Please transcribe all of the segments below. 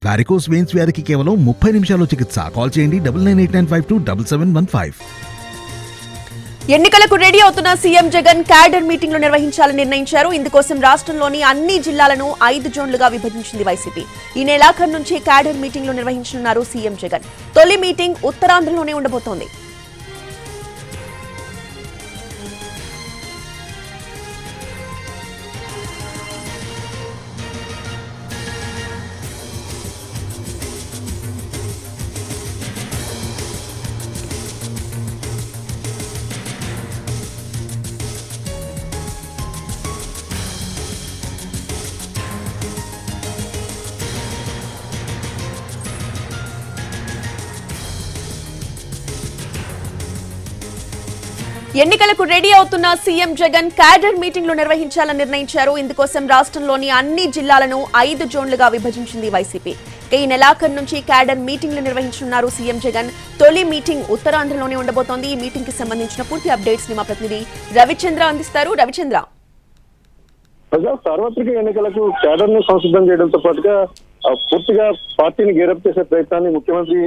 Varicose veins వ్యాధికి కేవలం 30 నిమిషాల్లో చికిత్స. కాల్ చేయండి 9989527715. ఎన్నికలకు రెడీ అవుతున్న సీఎం జగన్ క్యాడర్ మీటింగ్లు నిర్వహించాలని నిర్ణయించారు. ఇందుకోసం రాష్ట్రంలోని అన్ని జిల్లాలను 5 జోన్లుగా విభజించింది వైసీపీ. ఈ నెలాఖరు నుంచి క్యాడర్ మీటింగ్లు నిర్వహించనున్నారు సీఎం జగన్. తొలి మీటింగ్ ఉత్తరాంధ్రలోనే ఉండబోతోంది. ఎన్నికలకు రెడీ అవుతున్న సీఎం జగన్ క్యాడర్ మీటింగ్లు నిర్వహించాలని నిర్ణయించారు. ఇందుకోసం రాష్ట్రంలోని అన్ని జిల్లాలను 5 జోన్లుగా విభజించింది వైసీపీ. ఈ నెలాఖరు నుంచి క్యాడర్ మీటింగ్లు నిర్వహించనున్నారు సీఎం జగన్. తొలి మీటింగ్ ఉత్తరాంధ్రలోనే ఉండబోతోంది. ఈ మీటింగ్ కి సంబంధించిన పూర్తి అప్డేట్స్ ని మా ప్రతినిధి రవిచంద్ర అందిస్తారు. రవిచంద్ర, సార్వత్రిక ఎన్నికలకు క్యాడర్ ను సంసిద్ధం చేయడంతో పాటుగా పూర్తిగా పార్టీని గేరప్ చేసే ప్రయత్నాన్ని ముఖ్యమంత్రి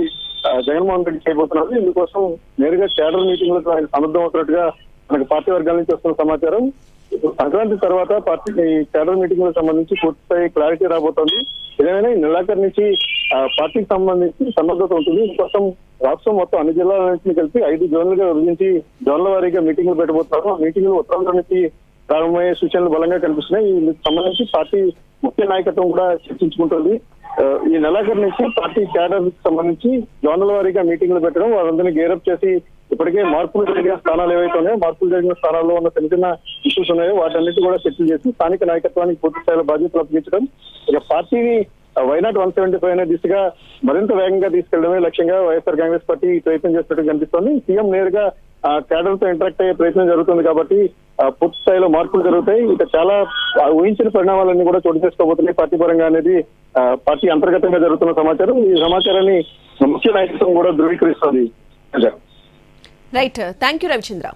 జగన్మోహన్ రెడ్డి చేయబోతున్నారు. ఇందుకోసం నేరుగా క్యాడర్ మీటింగ్లకు ఆయన సన్నద్ధం అవుతున్నట్టుగా మనకు పార్టీ వర్గాల నుంచి వస్తున్న సమాచారం. సంక్రాంతి తర్వాత పార్టీ క్యాడర్ మీటింగ్లకు సంబంధించి పూర్తిస్థాయి క్లారిటీ రాబోతోంది. ఏదైనా ఈ నెలాఖరు నుంచి పార్టీకి సంబంధించి సన్నద్ధత ఉంటుంది. ఇందుకోసం రాష్ట్రం మొత్తం అన్ని జిల్లాల నుంచి కలిపి 5 జోన్లుగా విభజించి జోన్ల వారీగా మీటింగ్లు పెట్టబోతున్నారు. ఆ మీటింగ్లు ఉత్తరాంధ్ర నుంచి ప్రారంభమయ్యే సూచనలు బలంగా కనిపిస్తున్నాయి. దీనికి సంబంధించి పార్టీ ముఖ్య నాయకత్వం కూడా చర్చించుకుంటుంది. ఈ నెలాఖరు నుంచి పార్టీ క్యాడర్ సంబంధించి జోనల్ వారీగా మీటింగ్లు పెట్టడం, వారందరినీ గేరప్ చేసి ఇప్పటికే మార్పులు జరిగిన స్థానాలు ఏవైతే ఉన్నాయో మార్పులు జరిగిన స్థానాల్లో ఉన్న చిన్న చిన్న ఇష్యూస్ ఉన్నాయో వాటన్నిటి కూడా చర్చలు చేసి స్థానిక నాయకత్వానికి పూర్తి స్థాయిలో బాధ్యతలు అప్పగించడం, ఇక పార్టీని వైనాట్ 175 అనే దిశగా మరింత వేగంగా తీసుకెళ్లడమే లక్ష్యంగా వైఎస్ఆర్ కాంగ్రెస్ పార్టీ ప్రయత్నం చేస్తున్నట్టు కనిపిస్తోంది. సీఎం నేరుగా క్యాడర్ తో ఇంటరాక్ట్ అయ్యే ప్రయత్నం జరుగుతుంది కాబట్టి పూర్తి స్థాయిలో మార్పులు జరుగుతాయి. ఇక చాలా ఊహించిన పరిణామాలన్నీ కూడా చోటు చేసుకోబోతున్నాయి పార్టీ పరంగా అనేది పార్టీ అంతర్గతంగా జరుగుతున్న సమాచారం. ఈ సమాచారాన్ని ముఖ్య నాయకత్వం కూడా ధృవీకరిస్తుంది. Right, thank you Ravichandra.